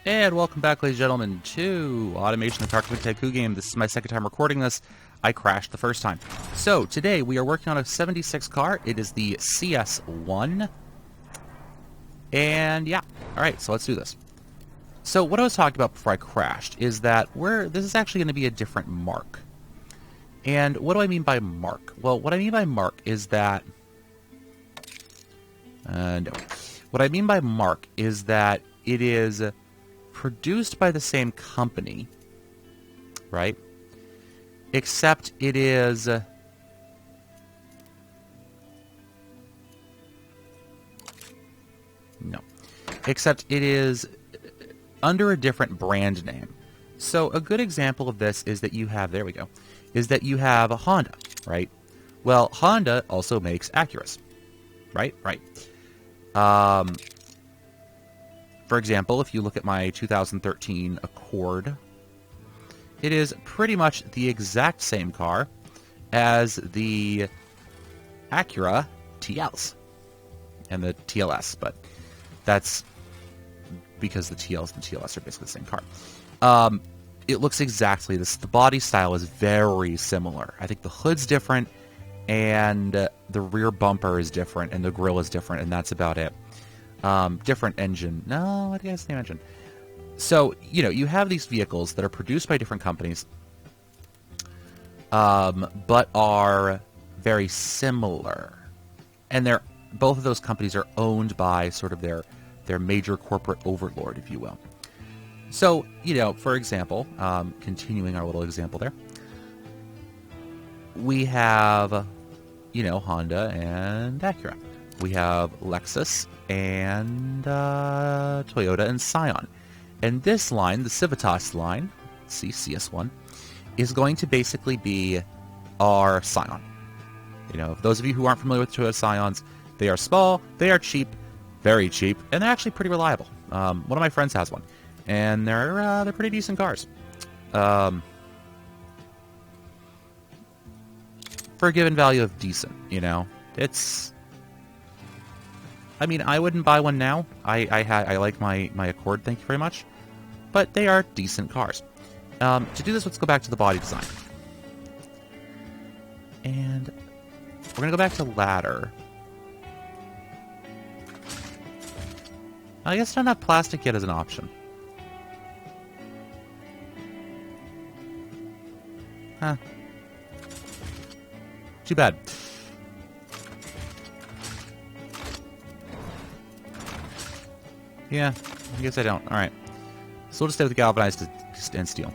And welcome back, ladies and gentlemen, to Automation the Tycoon game. This is my second time recording this. I crashed the first time. So, today we are working on a 76 car. It is the CS1. And yeah, alright, so let's do this. So, what I was talking about before I crashed is that this is actually going to be a different marque. And what do I mean by marque? Well, what I mean by marque is that... no. What I mean by marque is that it is produced by the same company, right? Except it is... no. Except it is under a different brand name. So a good example of this is that you have... there we go. Is that you have a Honda, right? Well, Honda also makes Acuras, right? Right. For example, if you look at my 2013 Accord, it is pretty much the exact same car as the Acura TLs and the TLS, but that's because the TLs and the TLS are basically the same car. It looks exactly this. The body style is very similar. I think the hood's different, and the rear bumper is different, and the grille is different, and that's about it. Different engine. No, I think it's the same engine. So, you know, you have these vehicles that are produced by different companies, but are very similar. And both of those companies are owned by sort of their major corporate overlord, if you will. So, you know, for example, continuing our little example there, we have, you know, Honda and Acura. We have Lexus and Toyota and Scion. And this line, the Civitas line, see, CS1, is going to basically be our Scion. You know, those of you who aren't familiar with Toyota Scions, they are small, they are cheap, very cheap, and they're actually pretty reliable. One of my friends has one, and they're pretty decent cars. For a given value of decent, you know, it's... I mean, I wouldn't buy one now. I like my Accord, thank you very much. But they are decent cars. To do this, let's go back to the body design. And we're going to go back to ladder. I guess I don't have plastic yet as an option. Huh. Too bad. Yeah, I guess I don't. Alright. So we'll just stay with galvanized and steel.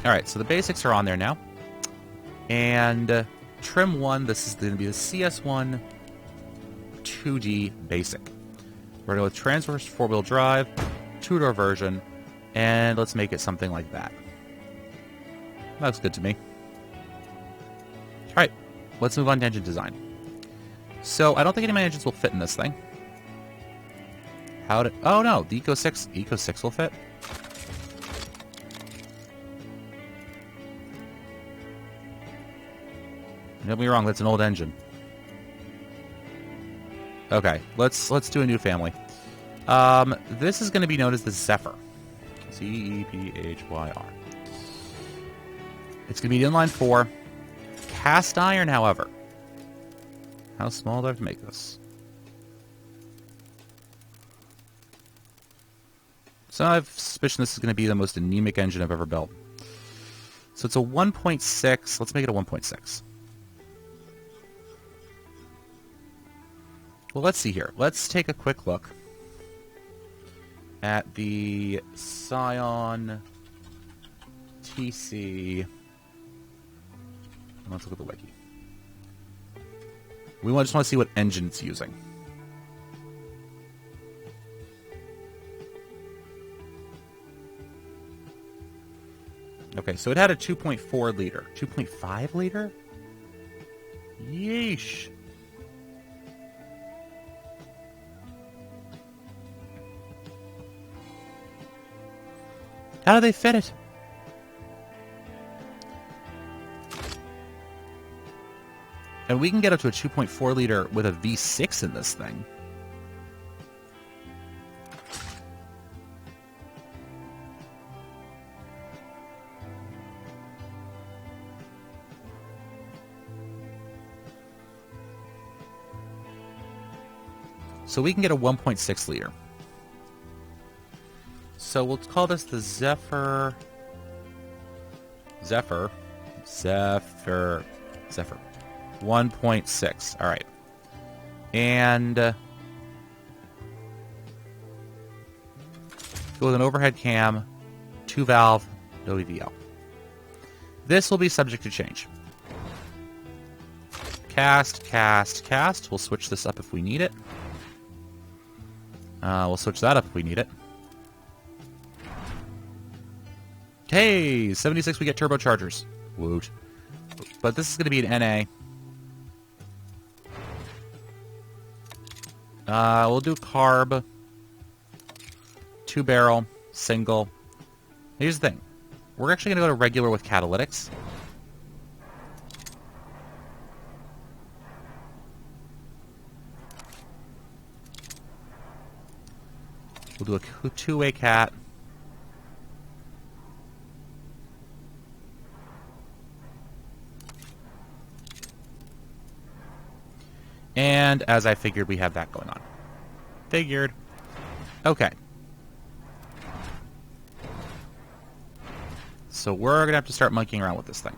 Alright, so the basics are on there now. And trim 1, this is going to be the CS1 2D basic. We're going to go with transverse 4-wheel drive, 2-door version, and let's make it something like that. That looks good to me. Alright, let's move on to engine design. So, I don't think any of my engines will fit in this thing. Oh no, the Eco 6 will fit. Don't get me wrong, that's an old engine. Okay, let's do a new family. This is going to be known as the Zephyr. Zephyr. It's going to be inline 4. Cast iron, however. How small do I have to make this? So I have suspicion this is going to be the most anemic engine I've ever built. So it's a 1.6. Let's make it a 1.6. Well, let's see here. Let's take a quick look at the Scion TC. Let's look at the wiki. We just want to see what engine it's using. Okay, so it had a 2.4 liter. 2.5 liter? Yeesh. How do they fit it? And we can get up to a 2.4 liter with a V6 in this thing. So we can get a 1.6 liter. So we'll call this the Zephyr 1.6. All right. And go with an overhead cam, 2-valve, no EVL. This will be subject to change. Cast. We'll switch this up if we need it. We'll switch that up if we need it. Hey, 76 we get turbochargers. Woot. But this is going to be an NA. We'll do carb. 2-barrel. Single. Here's the thing. We're actually going to go to regular with catalytics. We'll do a two-way cat. And as I figured, we have that going on. Figured. Okay. So we're going to have to start monkeying around with this thing.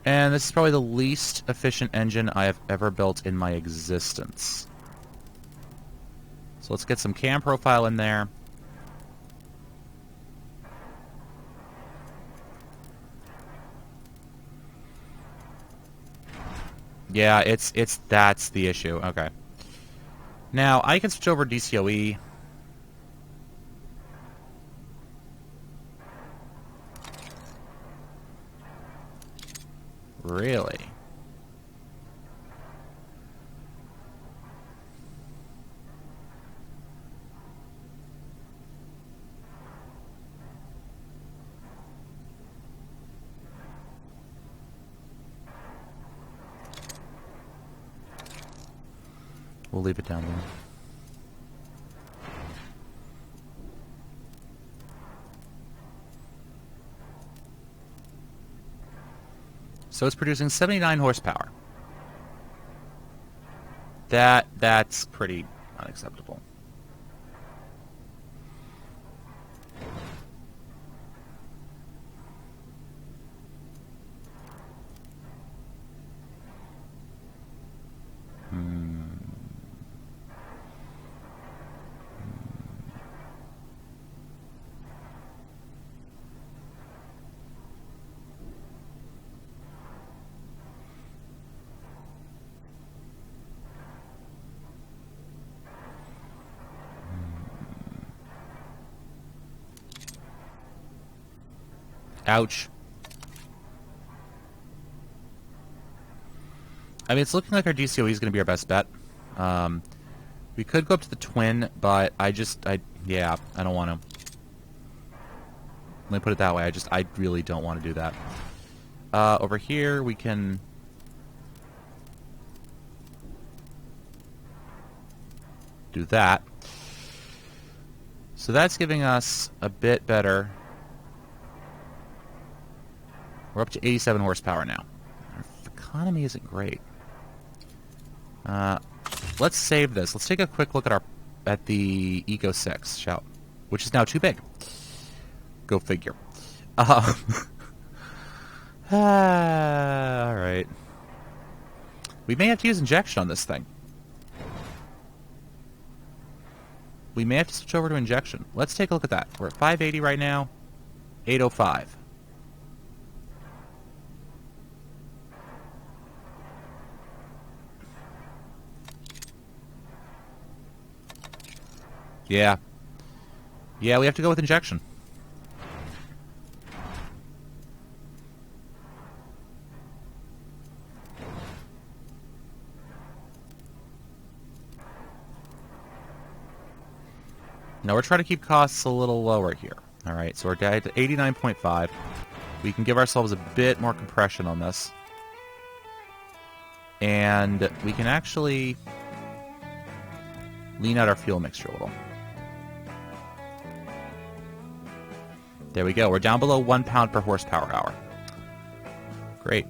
And this is probably the least efficient engine I have ever built in my existence. So let's get some cam profile in there. Yeah, that's the issue. Okay. Now, I can switch over to DCOE. Really? We'll leave it down there. So it's producing 79 horsepower. That's pretty unacceptable. Ouch. I mean, it's looking like our DCOE is going to be our best bet. We could go up to the twin, but I don't want to. Let me put it that way. I really don't want to do that. Over here, we can do that. So that's giving us a bit better. We're up to 87 horsepower now. Our economy isn't great. Let's save this. Let's take a quick look at the Eco 6, which is now too big. Go figure. All right. We may have to use injection on this thing. We may have to switch over to injection. Let's take a look at that. We're at 580 right now. 805. Yeah. Yeah, we have to go with injection. Now we're trying to keep costs a little lower here. Alright, so we're down to 89.5. We can give ourselves a bit more compression on this. And we can actually lean out our fuel mixture a little. There we go. We're down below 1 pound per horsepower hour. Great.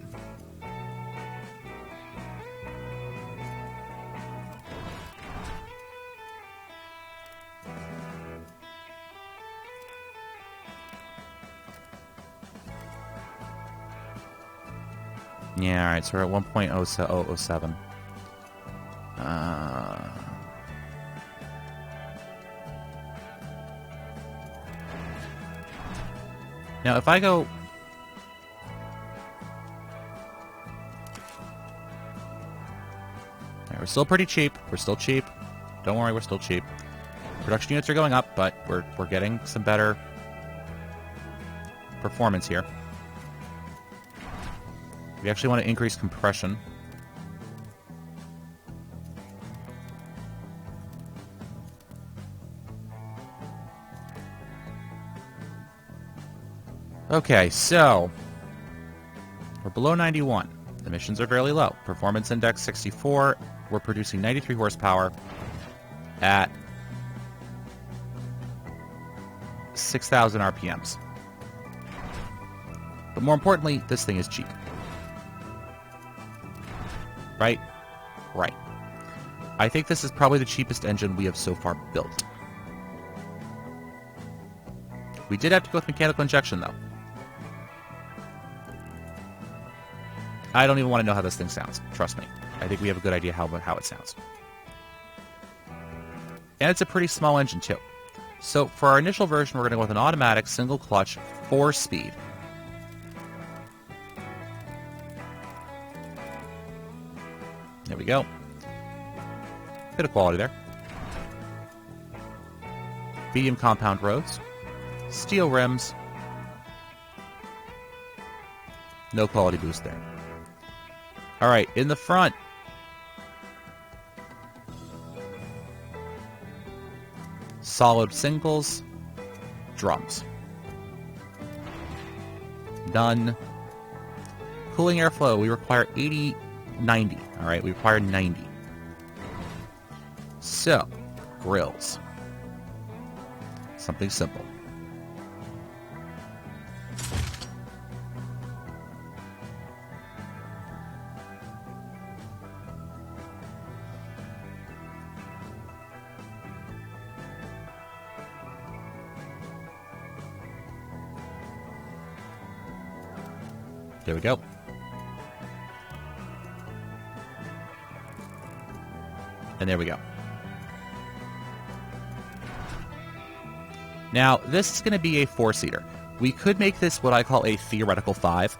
Yeah, alright, so we're at 1.007. Now, if I go... Alright, we're still pretty cheap. We're still cheap. Don't worry, we're still cheap. Production units are going up, but we're getting some better performance here. We actually want to increase compression. Okay, so we're below 91. Emissions are fairly low. Performance index 64. We're producing 93 horsepower at 6,000 RPMs. But more importantly, this thing is cheap. Right? Right. I think this is probably the cheapest engine we have so far built. We did have to go with mechanical injection, though. I don't even want to know how this thing sounds. Trust me. I think we have a good idea how it sounds. And it's a pretty small engine, too. So for our initial version, we're going to go with an automatic, single-clutch, 4-speed. There we go. Bit of quality there. Medium compound roads. Steel rims. No quality boost there. Alright, in the front. Solid singles. Drums. Done. Cooling airflow, we require 80, 90. Alright, we require 90. So, grills. Something simple. There we go. And there we go. Now, this is going to be a 4-seater. We could make this what I call a theoretical 5.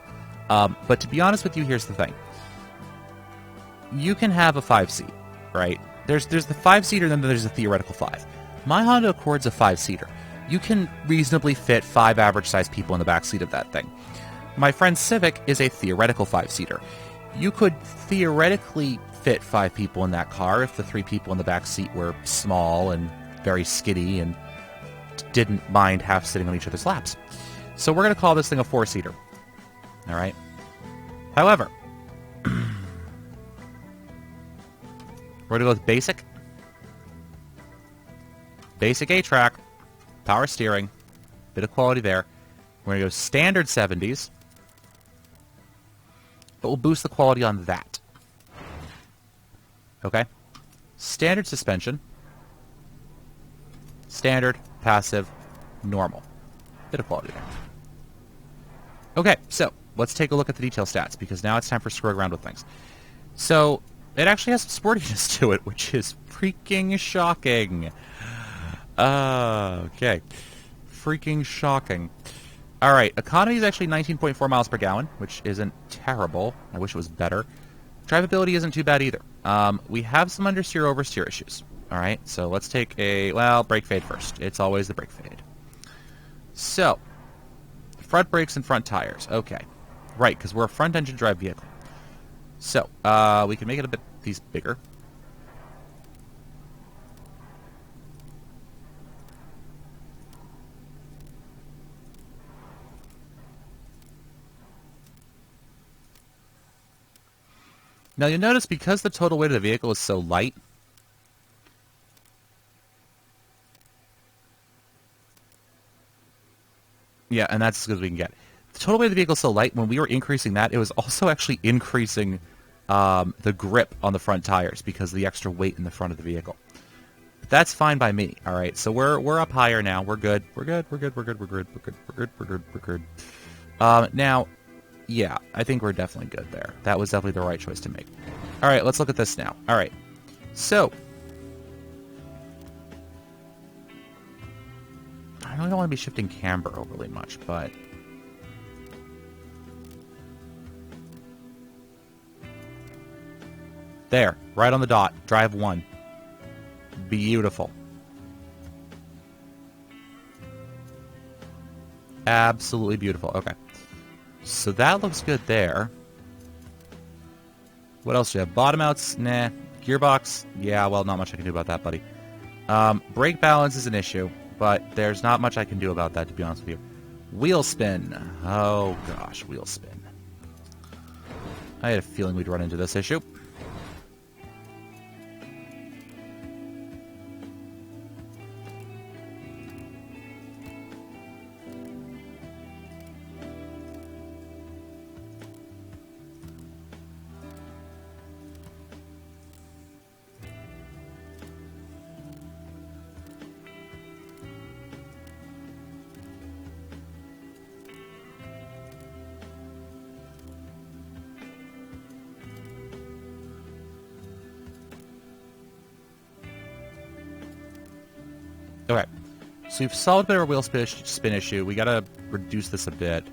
But to be honest with you, here's the thing. You can have a 5-seat, right? There's the 5-seater, and then there's a theoretical 5. My Honda Accord's a 5-seater. You can reasonably fit 5 average-sized people in the back seat of that thing. My friend Civic is a theoretical 5-seater. You could theoretically fit 5 people in that car if the 3 people in the back seat were small and very skiddy and didn't mind half sitting on each other's laps. So we're going to call this thing a 4-seater. All right. However, we're going to go with basic. Basic A-track, power steering, bit of quality there. We're going to go standard 70s. But we'll boost the quality on that. Okay? Standard suspension. Standard, passive, normal. Bit of quality there. Okay, so let's take a look at the detail stats, because now it's time for screwing around with things. So, it actually has some sportiness to it, which is freaking shocking. Okay. Freaking shocking. Alright, economy is actually 19.4 miles per gallon, which isn't terrible. I wish it was better. Drivability isn't too bad either. We have some understeer oversteer issues. Alright, so let's take brake fade first. It's always the brake fade. So, front brakes and front tires. Okay. Right, because we're a front engine drive vehicle. So, we can make it these bigger. Now you'll notice because the total weight of the vehicle is so light, Yeah, and that's as good as we can get. The total weight of the vehicle is so light, when we were increasing that, it was also actually increasing the grip on the front tires because of the extra weight in the front of the vehicle. But that's fine by me, all right? So we're up higher now. We're good. We're good. We're good. We're good. We're good. We're good. We're good. We're good. We're good. Now, yeah, I think we're definitely good there. That was definitely the right choice to make. All right, let's look at this now. All right. So, I really don't want to be shifting camber overly much, but there, right on the dot. Drive 1. Beautiful. Absolutely beautiful. Okay. So that looks good there. What else do you have? Bottom outs? Nah. Gearbox? Yeah, well, not much I can do about that, buddy. Brake balance is an issue, but there's not much I can do about that, to be honest with you. Wheel spin. Oh, gosh, wheel spin. I had a feeling we'd run into this issue. Okay, so we've solved a bit of our wheel spin issue. We gotta reduce this a bit.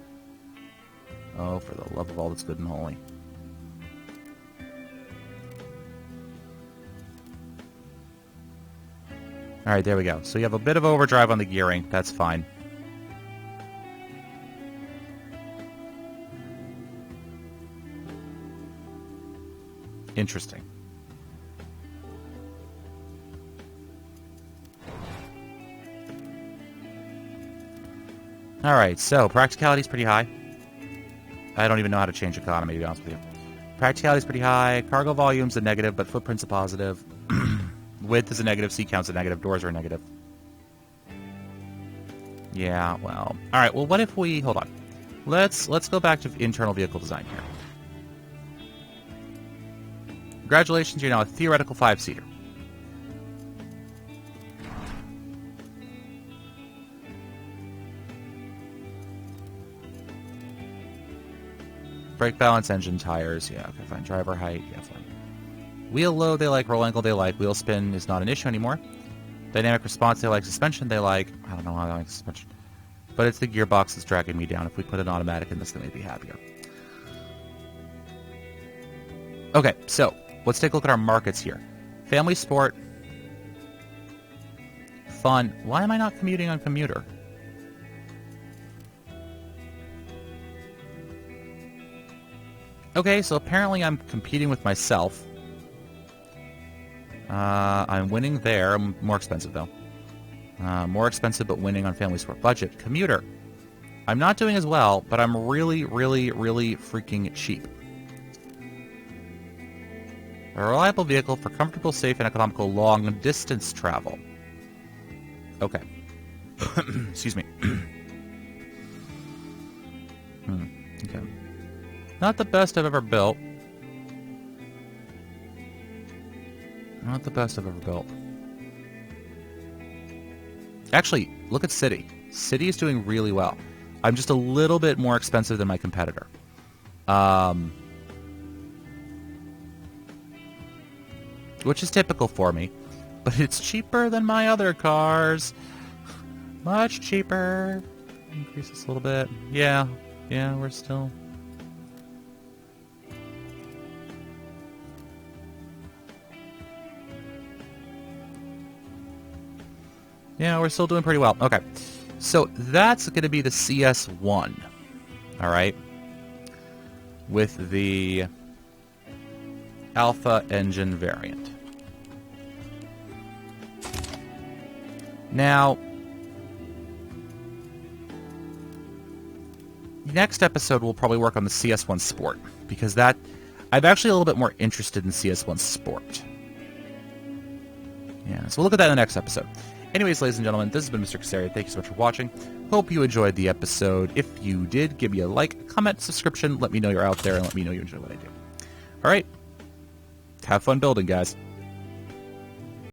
Oh, for the love of all that's good and holy. Alright, there we go. So you have a bit of overdrive on the gearing. That's fine. Interesting. Alright, so practicality is pretty high. I don't even know how to change economy, to be honest with you. Practicality is pretty high. Cargo volume's a negative, but footprint's a positive. Width is a negative. Seat count's a negative. Doors are a negative. Yeah, well. Alright, well, what if we... Hold on. Let's go back to internal vehicle design here. Congratulations, you're now a theoretical 5-seater. Brake balance, engine, tires. Yeah, okay, fine. Driver height. Yeah, fine. Wheel load, they like. Roll angle, they like. Wheel spin is not an issue anymore. Dynamic response, they like. Suspension, they like. I don't know how they like suspension. But it's the gearbox that's dragging me down. If we put an automatic in this, they may be happier. Okay, so let's take a look at our markets here. Family sport. Fun. Why am I not commuting on commuter? Okay, so apparently I'm competing with myself. I'm winning there. I'm more expensive, though. More expensive, but winning on family sport. Budget. Commuter. I'm not doing as well, but I'm really, really, really freaking cheap. A reliable vehicle for comfortable, safe, and economical long-distance travel. Okay. Excuse me. Okay. Not the best I've ever built. Not the best I've ever built. Actually, look at City. City is doing really well. I'm just a little bit more expensive than my competitor. Which is typical for me. But it's cheaper than my other cars. Much cheaper. Increase this a little bit. Yeah, we're still... Yeah, we're still doing pretty well. Okay, so that's going to be the CS1, all right, with the Alpha engine variant. Now, next episode we'll probably work on the CS1 Sport, because that I'm actually a little bit more interested in CS1 Sport. Yeah, so we'll look at that in the next episode. Anyways, ladies and gentlemen, this has been Mr. Casaria. Thank you so much for watching. Hope you enjoyed the episode. If you did, give me a like, comment, subscription. Let me know you're out there, and let me know you enjoy what I do. All right. Have fun building, guys.